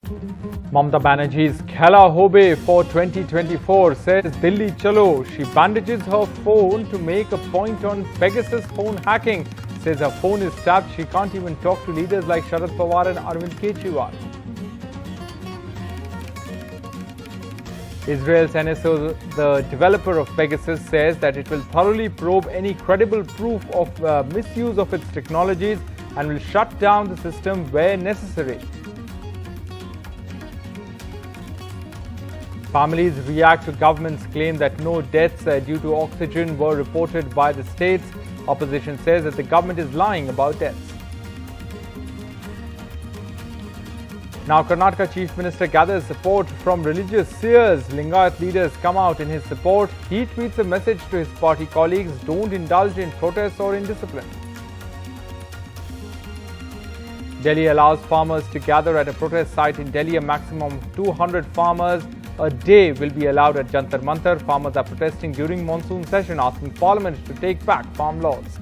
Mamata Banerjee's Khela Hobe for 2024 says Delhi Chalo. She bandages her phone to make a point on Pegasus phone hacking. Says her phone is tapped. She can't even talk to leaders like Sharad Pawar and Arvind Kejriwal. Israel's NSO, the developer of Pegasus, says that it will thoroughly probe any credible proof of misuse of its technologies and will shut down the system where necessary. Families react to government's claim that no deaths due to oxygen were reported by the states. Opposition says that the government is lying about deaths. Now, Karnataka Chief Minister gathers support from religious seers. Lingayat leaders come out in his support. He tweets a message to his party colleagues: don't indulge in protests or indiscipline. Delhi allows farmers to gather at a protest site in Delhi. A maximum of 200 farmers a day will be allowed at Jantar Mantar. Farmers are protesting during monsoon session, asking Parliament to take back farm laws.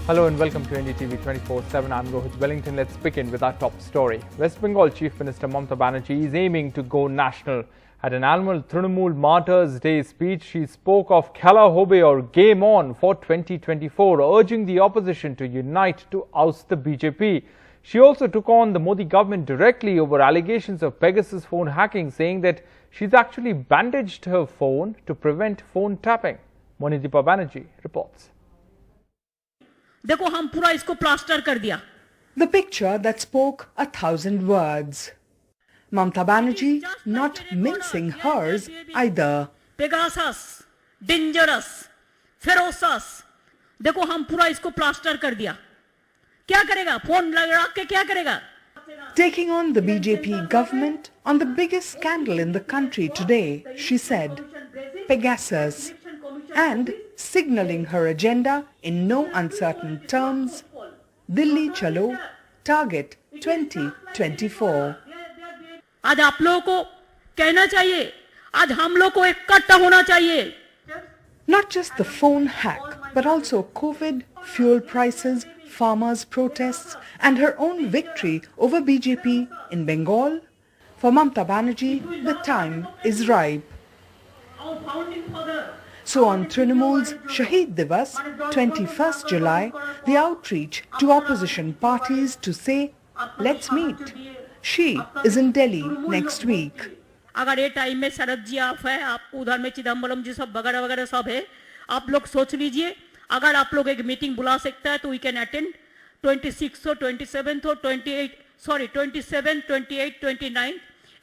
Hello and welcome to NDTV 24/7. I'm Rohit Wellington. Let's begin with our top story. West Bengal Chief Minister Mamata Banerjee is aiming to go national. At an annual Trinamool Martyrs Day speech, she spoke of Khela Hobe or Game On for 2024, urging the opposition to unite to oust the BJP. She also took on the Modi government directly over allegations of Pegasus phone hacking, saying that she's actually bandaged her phone to prevent phone tapping. Monideepa Banerjee reports. देखो हम पूरा इसको plaster कर दिया. The picture that spoke 1,000 words. Mamata Banerjee not mincing hers either. Pegasus, dangerous, ferocious. देखो हम पूरा इसको प्लास्टर कर दिया. क्या करेगा? फोन लगा के क्या करेगा? Taking on the BJP government on the biggest scandal in the country today, she said, Pegasus, and signaling her agenda in no uncertain terms, Delhi Chalo, target 2024. आज आप लोगों को कहना चाहिए, आज हम लोग को इकट्ठा होना चाहिए. Not just the phone hack, but also COVID, fuel prices, farmers' protests, and her own victory over BJP in Bengal. For Mamata Banerjee, the time is ripe. So on Trinamool's Shaheed Divas, 21st July, the outreach to opposition parties to say, let's meet. She is in Delhi next week. अगर ये time में शरद जी आप है, आप उधर में चिदम्बरम जी सब वगैरह वगैरह सब है, आप लोग सोच लीजिए, अगर आप लोग एक मीटिंग बुला सकता है तो we can attend 26 or 27 or 28, sorry 27, 28, 29.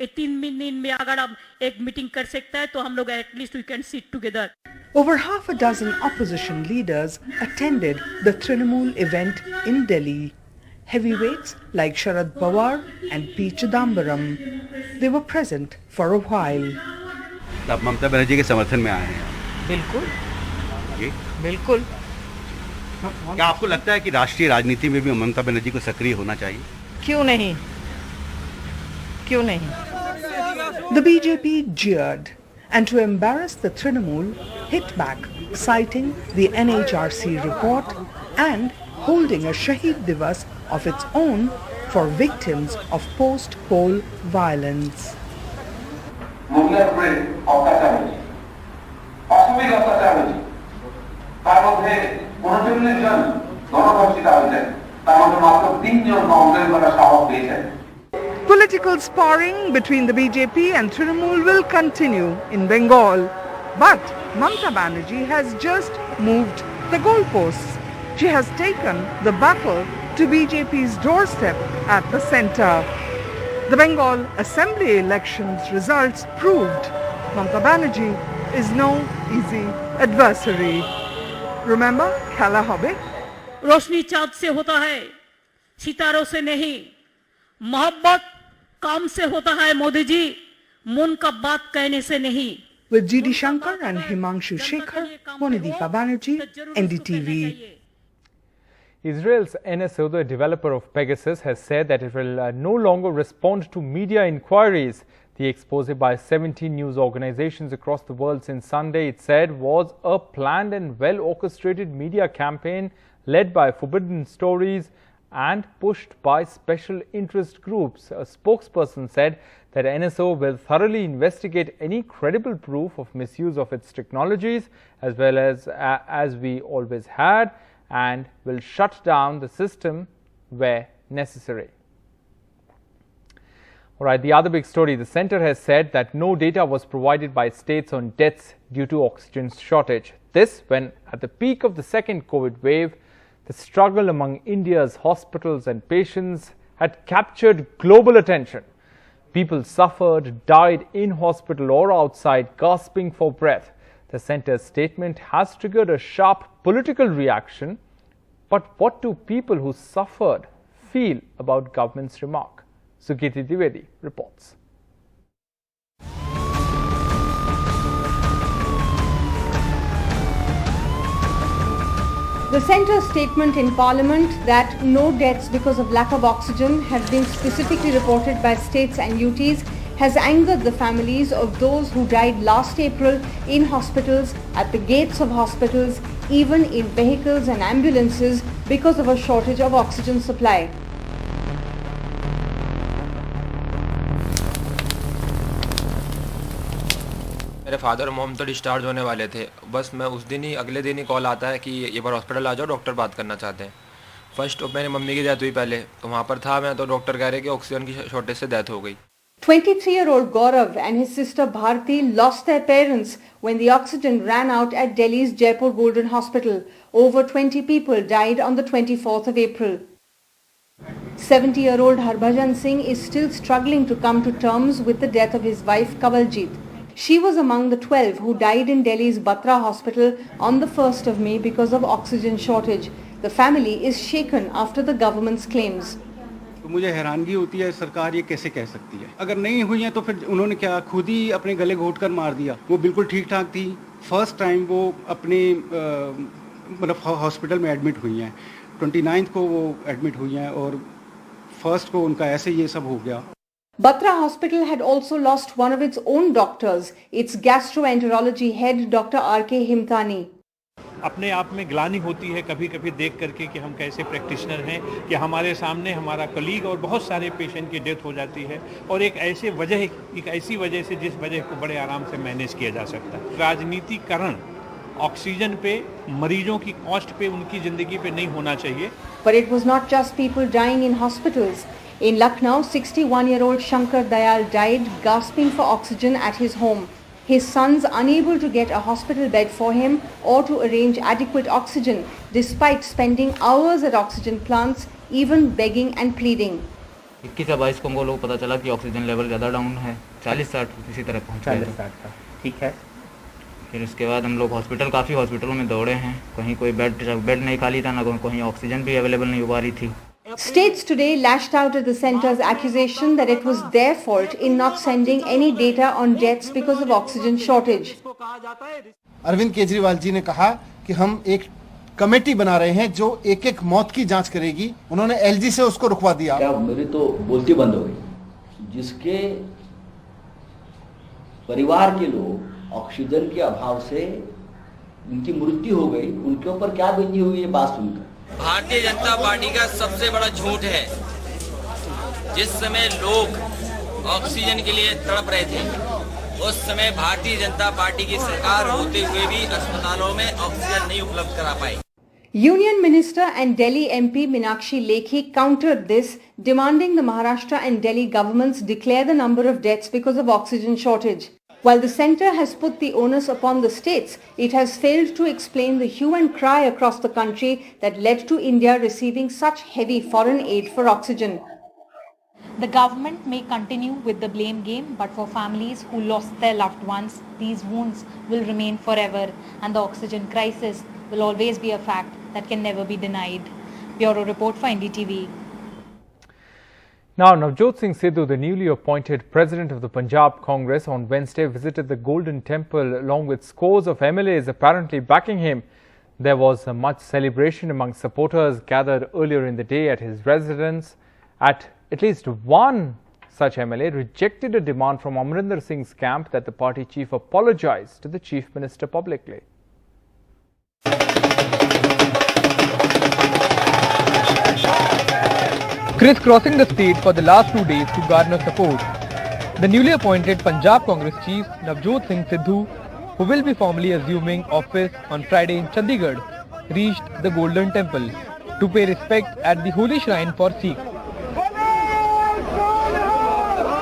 ये 3 दिन में अगर आप एक मीटिंग कर सकता है तो हम लोग at least we can sit together. Over half a dozen opposition leaders attended the Trinamool event in Delhi. Heavyweights like Sharad Pawar and P. Chidambaram. They were present for a while. आप ममता बनर्जी के समर्थन में आए हैं? बिल्कुल जी बिल्कुल. क्या आपको लगता है कि राष्ट्रीय राजनीति में भी ममता बनर्जी को सक्रिय होना चाहिए? क्यों नहीं, क्यों नहीं? The BJP jeered and to embarrass the Trinamool hit back, citing the NHRC report and holding a Shaheed Divas of its own for victims of post-poll violence. Political sparring between the BJP and Trinamool will continue in Bengal. But Mamata Banerjee has just moved the goalposts. She has taken the battle to BJP's doorstep at the centre. The Bengal Assembly elections results proved Mamata Banerjee is no easy adversary. Remember Khela Hobe? रोशनी चाँद से होता है, सितारों से नहीं. मोहब्बत काम से होता है मोदी जी, मन का बात कहने से नहीं. With G.D. Shankar and Himanshu Shekhar, Monideepa Banerjee, NDTV. Israel's NSO, the developer of Pegasus, has said that it will no longer respond to media inquiries. The expose by 17 news organizations across the world since Sunday, it said, was a planned and well-orchestrated media campaign led by Forbidden Stories and pushed by special interest groups. A spokesperson said that NSO will thoroughly investigate any credible proof of misuse of its technologies, as well as we always had, and will shut down the system where necessary. All right, the other big story, the centre has said that no data was provided by states on deaths due to oxygen shortage. This when at the peak of the second COVID wave, the struggle among India's hospitals and patients had captured global attention. People suffered, died in hospital or outside, gasping for breath. The centre's statement has triggered a sharp political reaction. But what do people who suffered feel about government's remark? Sukirti Dwivedi reports. The centre's statement in Parliament that no deaths because of lack of oxygen have been specifically reported by states and UTs has angered the families of those who died last April in hospitals, at the gates of hospitals, even in vehicles and ambulances because of a shortage of oxygen supply. मेरे father mom तो discharge होने वाले थे, बस मैं उस दिन ही अगले दिन ही कॉल आता है कि ये बार हॉस्पिटल आ जाओ, डॉक्टर बात करना चाहते हैं। फर्स्ट मेरी मम्मी की डेथ हुई पहले, तो वहाँ पर था मैं, तो डॉक्टर कह रहे कि ऑक्सीजन की शॉर्टेज से डेथ हो गई। 23-year-old Gaurav and his sister Bharti lost their parents when the oxygen ran out at Delhi's Jaipur Golden Hospital. Over 20 people died on the 24th of April. 70-year-old Harbhajan Singh is still struggling to come to terms with the death of his wife Kawaljit. She was among the 12 who died in Delhi's Batra hospital on the 1st of May because of oxygen shortage. The family is shaken after the government's claims. तो मुझे हैरानगी होती है, सरकार ये कैसे कह सकती है? अगर नहीं हुई है तो फिर उन्होंने क्या खुद ही अपने गले घोट कर मार दिया? वो बिल्कुल ठीक ठाक थी। फर्स्ट टाइम वो अपने मतलब हॉस्पिटल में एडमिट हुई हैं। 29th को वो एडमिट हुई हैं और फर्स्ट को उनका ऐसे ये सब हो गया। Batra Hospital had also lost one of its own doctors, its gastroenterology head Dr. R.K. Himtani. अपने आप में ग्लानि होती है कभी कभी देख करके कि हम कैसे प्रैक्टिशनर हैं कि हमारे सामने हमारा कलीग और बहुत सारे पेशेंट की डेथ हो जाती है और एक ऐसी वजह से जिस वजह को बड़े आराम से मैनेज किया जा सकता है। राजनीतिकरण ऑक्सीजन पे, मरीजों की कॉस्ट पे, उनकी जिंदगी पे नहीं होना चाहिए। But it was not just people dying in hospitals. In Lucknow, 61-year-old Shankar Dayal died gasping for oxygen at his home. His sons unable to get a hospital bed for him or to arrange adequate oxygen despite spending hours at oxygen plants, even begging and pleading. 21 या 22 को हम लोग पता चला कि oxygen level ज़्यादा down है, 40-60 इसी तरह पहुँच गया। 40-60 का, ठीक है। फिर उसके बाद हम लोग काफ़ी हॉस्पिटलों में दौड़े हैं, कहीं कोई बेड नहीं खाली था, ना कहीं ऑक्सीजन भी अवेलेबल नहीं हो पा रही थी। States today lashed out at the centre's accusation that it was their fault in not sending any data on deaths because of oxygen shortage. Arvind Kejriwal ji ने कहा कि हम एक कमेटी बना रहे हैं जो एक एक मौत की जांच करेगी। उन्होंने एलजी से उसको रुकवा दिया। क्या मेरी तो बोलती बंद हो गई। जिसके परिवार के लोग ऑक्सीजन के अभाव से उनकी मृत्यु हो गई, उनके ऊपर क्या बीती हुई ये बात सुनकर। भारतीय जनता पार्टी का सबसे बड़ा झूठ है। जिस समय लोग ऑक्सीजन के लिए तड़प रहे थे, उस समय भारतीय जनता पार्टी की सरकार होते हुए भी अस्पतालों में ऑक्सीजन नहीं उपलब्ध करा पाई। Union Minister and Delhi MP Meenakshi Lekhi countered this, demanding the Maharashtra and Delhi governments declare the number of deaths because of oxygen shortage. While the centre has put the onus upon the states, it has failed to explain the hue and cry across the country that led to India receiving such heavy foreign aid for oxygen. The government may continue with the blame game, but for families who lost their loved ones, these wounds will remain forever, and the oxygen crisis will always be a fact that can never be denied. Bureau Report for NDTV. Now, Navjot Singh Sidhu, the newly appointed president of the Punjab Congress, on Wednesday visited the Golden Temple along with scores of MLAs apparently backing him. There was much celebration among supporters gathered earlier in the day at his residence. At least one Such MLA rejected a demand from Amrinder Singh's camp that the party chief apologize to the Chief Minister publicly. Crisscrossing the state for the last 2 days to garner support, the newly appointed Punjab Congress chief Navjot Singh Sidhu, who will be formally assuming office on Friday in Chandigarh, reached the Golden Temple to pay respect at the holy shrine for Sikhs.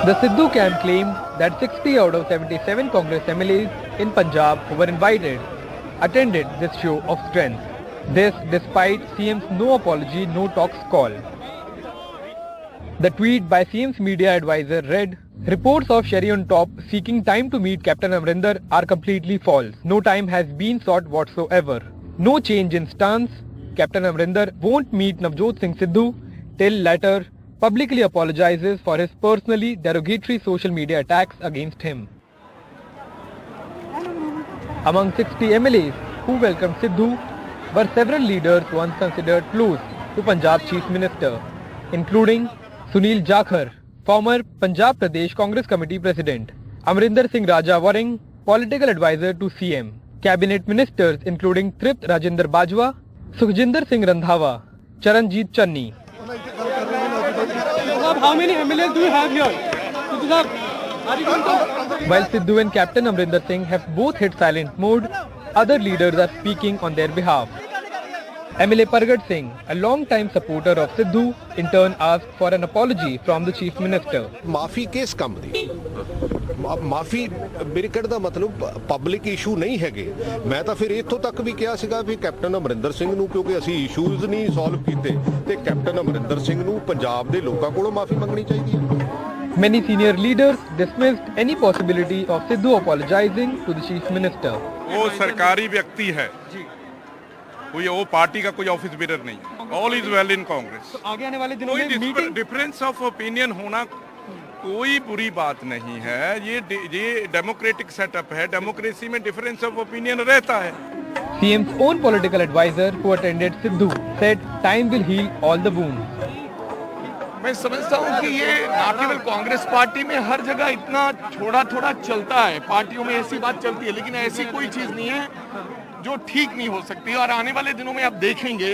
The Sidhu camp claimed that 60 out of 77 Congress MLAs in Punjab who were invited attended this show of strength. This despite CM's no apology, no talks call. The tweet by CM's media advisor read, "Reports of Sherry on top seeking time to meet Captain Amrinder are completely false. No time has been sought whatsoever. No change in stance. Captain Amrinder won't meet Navjot Singh Sidhu till latter publicly apologizes for his personally derogatory social media attacks against him." Among 60 MLAs who welcomed Sidhu were several leaders once considered close to Punjab Chief Minister, including Sunil Jakhar, former Punjab Pradesh Congress Committee President, Amrinder Singh Raja Waring, political advisor to CM, cabinet ministers including Tript Rajendra Bajwa, Sukhjinder Singh Randhawa, Charanjit Channi. How many MLAs do you have here? While Sidhu and Captain Amrinder Singh have both hit silent mode, other leaders are speaking on their behalf. MLA Pargat Singh, a long-time supporter of Sidhu, in turn asked for an apology from the Chief Minister. माफी किस काम दी? माफी मेरे कहने ਦਾ ਮਤਲਬ public issue ਨਹੀਂ ਹੈਗੇ। ਮੈਂ ਤਾਂ ਫਿਰ ਇੱਥੋਂ ਤੱਕ ਵੀ ਕਿਹਾ ਸੀਗਾ ਵੀ ਕੈਪਟਨ ਅਮਰਿੰਦਰ ਸਿੰਘ ਨੂੰ ਕਿਉਂਕਿ ਅਸੀਂ ਇਸ਼ੂਜ਼ ਨਹੀਂ ਸੋਲਵ ਕੀਤੇ ਤੇ ਕੈਪਟਨ ਅਮਰਿੰਦਰ ਸਿੰਘ ਨੂੰ ਪੰਜਾਬ ਦੇ ਲੋਕਾਂ ਕੋਲੋਂ ਮਾਫੀ ਮੰਗਣੀ ਚਾਹੀਦੀ ਹੈ। Many senior leaders dismissed any possibility of Sidhu apologizing to the Chief Minister. वो सरकारी व्यक्ति है, वो पार्टी का कोई ऑफिस बेरर नहीं। All is well in Congress. आगे आने वाले दिनों में मीटिंग डिफरेंस ऑफ ओपिनियन होना कोई बुरी बात नहीं है। ये डेमोक्रेटिक सेटअप है, डेमोक्रेसी में डिफरेंस ऑफ ओपिनियन रहता है। CM's own political advisor who attended Sidhu said time will heal all the wounds. मैं समझता हूँ कि ये ना केवल कांग्रेस पार्टी में हर जगह इतना थोड़ा चलता है, पार्टियों में ऐसी बात चलती है, लेकिन ऐसी कोई चीज नहीं है जो ठीक नहीं हो सकती। और आने वाले दिनों में आप देखेंगे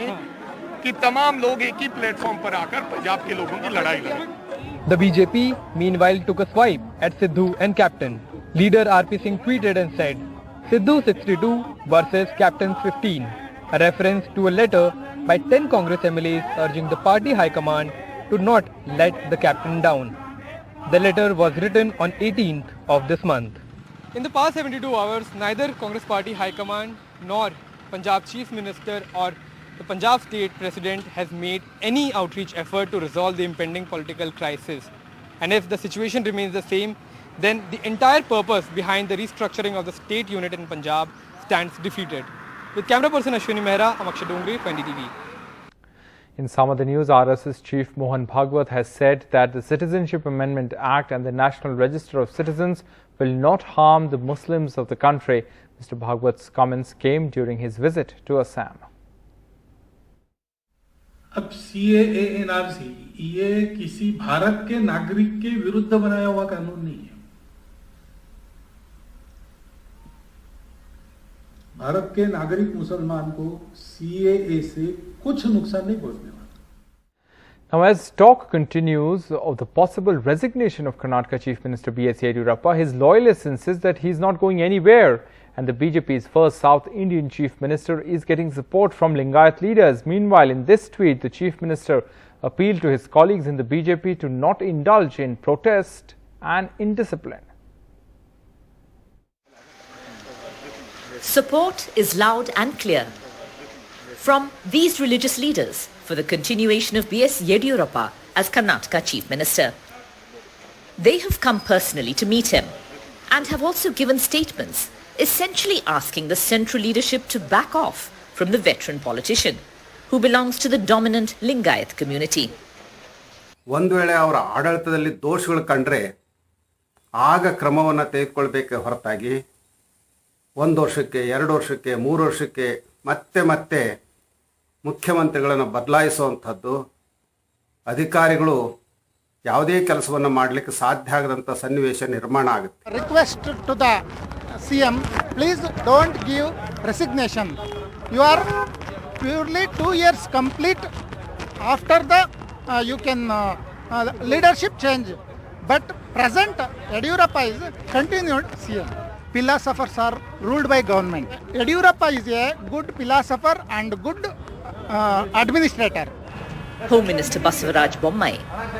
कि तमाम लोग एक ही प्लेटफॉर्म पर आकर पंजाब के लोगों की लड़ाई लड़ेंगे। The BJP meanwhile took a swipe at Sidhu and Captain. Leader RP Singh tweeted and said, "Sidhu 62 versus Captain 15," a reference to a letter by 10 Congress MLAs urging the party high command to not let the captain down. The letter was written on 18th of this month. In the past 72 hours, neither Congress Party High Command nor Punjab Chief Minister or the Punjab State President has made any outreach effort to resolve the impending political crisis. And if the situation remains the same, then the entire purpose behind the restructuring of the state unit in Punjab stands defeated. With camera person Ashwini Mehra, I'm Akshay Dongre, 20TV. In some of the news, RSS Chief Mohan Bhagwat has said that the Citizenship Amendment Act and the National Register of Citizens will not harm the Muslims of the country. Mr. Bhagwat's comments came during his visit to Assam. अब CAA NRC ये किसी भारत के नागरिक के विरुद्ध बनाया हुआ कानून नहीं है। भारत के नागरिक मुसलमान को CAA से कुछ नुकसान नहीं पहुंचने वाला। Now, as talk continues of the possible resignation of Karnataka Chief Minister B.S. Yediyurappa, his loyalists insist that he is not going anywhere, and the BJP's first South Indian Chief Minister is getting support from Lingayat leaders. Meanwhile, in this tweet, the Chief Minister appealed to his colleagues in the BJP to not indulge in protest and indiscipline. Support is loud and clear from these religious leaders for the continuation of B.S. Yediyurappa as Karnataka Chief Minister. They have come personally to meet him and have also given statements essentially asking the central leadership to back off from the veteran politician who belongs to the dominant Lingayat community. ಒಂದು ವೇಳೆ ಅವರ ಆಡಳಿತದಲ್ಲಿ ದೋಷಗಳು ಕಂಡ್ರೆ ಆಗ ಕ್ರಮವನ್ನು ತೆಗೆದುಕೊಳ್ಳಬೇಕೆ ಹೊರತಾಗಿ 1 ವರ್ಷಕ್ಕೆ 2 ವರ್ಷಕ್ಕೆ 3 ವರ್ಷಕ್ಕೆ ಮತ್ತೆ ಮುಖ್ಯಮಂತ್ರಿಗಳನ್ನು ಬದಲಾಯಿಸುವಂಥದ್ದು, ಅಧಿಕಾರಿಗಳು ಯಾವುದೇ ಕೆಲಸವನ್ನು ಮಾಡಲಿಕ್ಕೆ ಸಾಧ್ಯ ಆಗದಂಥ ಸನ್ನಿವೇಶ ನಿರ್ಮಾಣ ಆಗುತ್ತೆ. Request to the CM, please don't give resignation. You are purely 2 years complete. After the you can leadership change. But present Yediyurappa is continued CM. Philosophers are ruled by government. Yediyurappa is a good philosopher and good administrator. Home Minister Basavaraj Bommai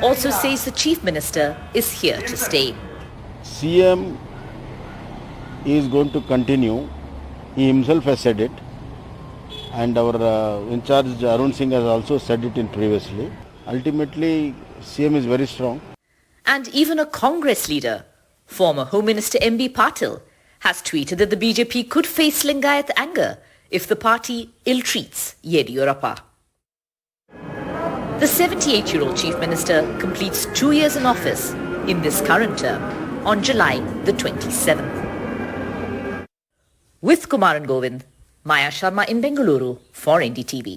also says the Chief Minister is here to stay. CM is going to continue. He himself has said it, and our in charge Arun Singh has also said it in previously. Ultimately, CM is very strong. And even a Congress leader, former Home Minister M.B. Patil, has tweeted that the BJP could face Lingayat anger if the party ill-treats Yediyurappa. The 78-year-old Chief Minister completes 2 years in office in this current term on July the 27th. With Kumaran Govind, Maya Sharma in Bengaluru for NDTV.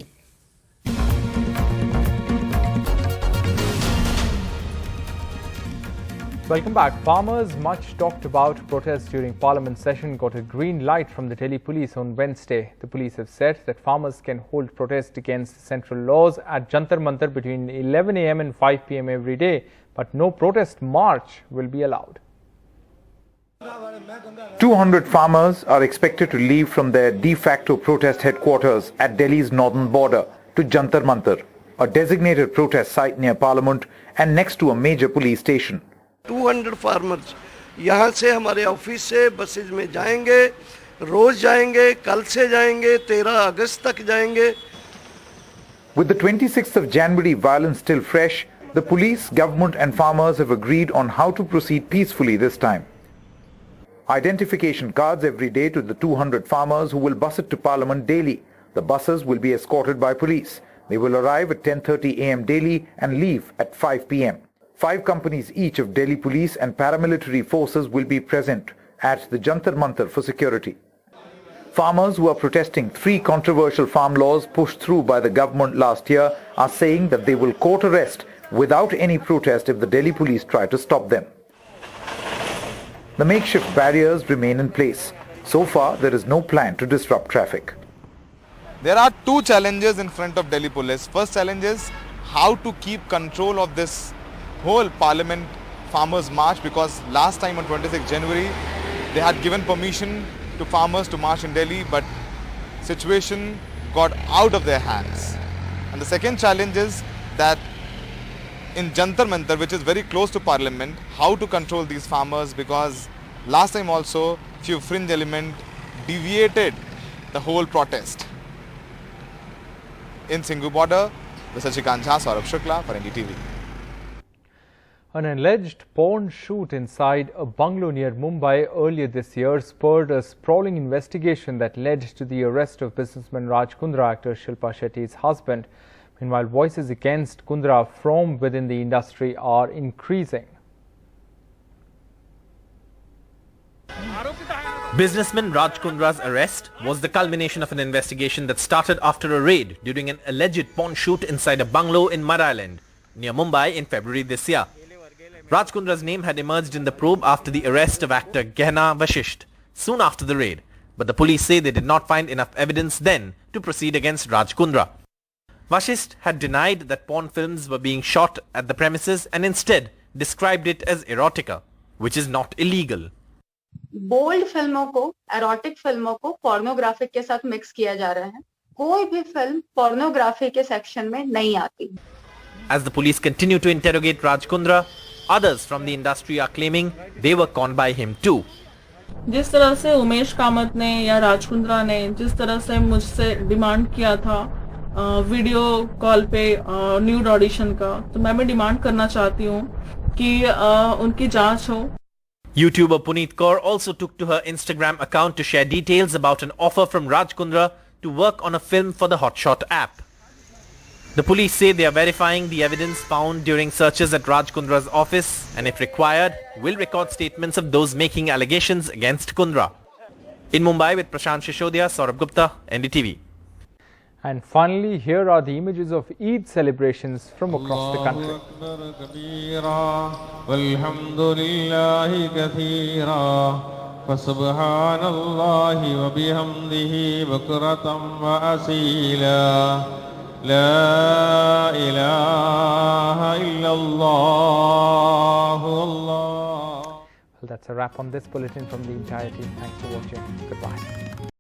Welcome back. Farmers, much talked about protests during Parliament session, got a green light from the Delhi police on Wednesday. The police have said that farmers can hold protests against central laws at Jantar Mantar between 11 a.m. and 5 p.m. every day, but no protest march will be allowed. 200 farmers are expected to leave from their de facto protest headquarters at Delhi's northern border to Jantar Mantar, a designated protest site near Parliament and next to a major police station. 200 farmers यहाँ से हमारे office से buses में जाएंगे, रोज जाएंगे, कल से जाएंगे, 13 अगस्त तक जाएंगे. With the 26th of January violence still fresh, the police, government and farmers have agreed on how to proceed peacefully this time. Identification cards every day to the 200 farmers who will bus it to Parliament daily. The buses will be escorted by police. They will arrive at 10:30 a.m. daily and leave at 5 p.m. 5 companies each of Delhi police and paramilitary forces will be present at the Jantar Mantar for security. Farmers who are protesting 3 controversial farm laws pushed through by the government last year are saying that they will court arrest without any protest if the Delhi police try to stop them. The makeshift barriers remain in place. So far, there is no plan to disrupt traffic. There are 2 challenges in front of Delhi police. First challenge is how to keep control of this whole Parliament farmers march, because last time on 26 January they had given permission to farmers to march in Delhi, but situation got out of their hands. And the second challenge is that in Jantar Mantar, which is very close to Parliament, how to control these farmers, because last time also few fringe element deviated the whole protest. In Singhu border, the Sachikant Jha, Saurabh Shukla for NDTV. An alleged porn shoot inside a bungalow near Mumbai earlier this year spurred a sprawling investigation that led to the arrest of businessman Raj Kundra, actor Shilpa Shetty's husband. Meanwhile, voices against Kundra from within the industry are increasing. Businessman Raj Kundra's arrest was the culmination of an investigation that started after a raid during an alleged porn shoot inside a bungalow in Mud Island, near Mumbai in February this year. Raj Kundra's name had emerged in the probe after the arrest of actor Gehna Vashisht, soon after the raid, but the police say they did not find enough evidence then to proceed against Raj Kundra. Vashisht had denied that porn films were being shot at the premises and instead described it as erotica, which is not illegal. Bold फिल्मों को, erotic फिल्मों को pornographic के साथ mix किया जा रहा है. कोई भी फिल्म पोर्नोग्राफी के सेक्शन में नहीं आती. As the police continue to interrogate Raj Kundra, others from the industry are claiming they were conned by him too. जिस तरह से उमेश कामत ने या राज कुंद्रा ने जिस तरह से मुझसे डिमांड किया था वीडियो कॉल पे न्यूड ऑडिशन का, तो मैं भी डिमांड करना चाहती हूँ कि उनकी जांच हो. YouTuber Puneet Kaur also took to her Instagram account to share details about an offer from Raj Kundra to work on a film for the Hotshot app. The police say they are verifying the evidence found during searches at Raj Kundra's office and if required, will record statements of those making allegations against Kundra. In Mumbai with Prashant Shishodia, Saurabh Gupta, NDTV. And finally, here are the images of Eid celebrations from across the country. فسبحان الله وبحمده بكرة وأصيلا لا إله إلا الله الله. Well, that's a wrap on this bulletin from the entire team. Thanks for watching. Goodbye.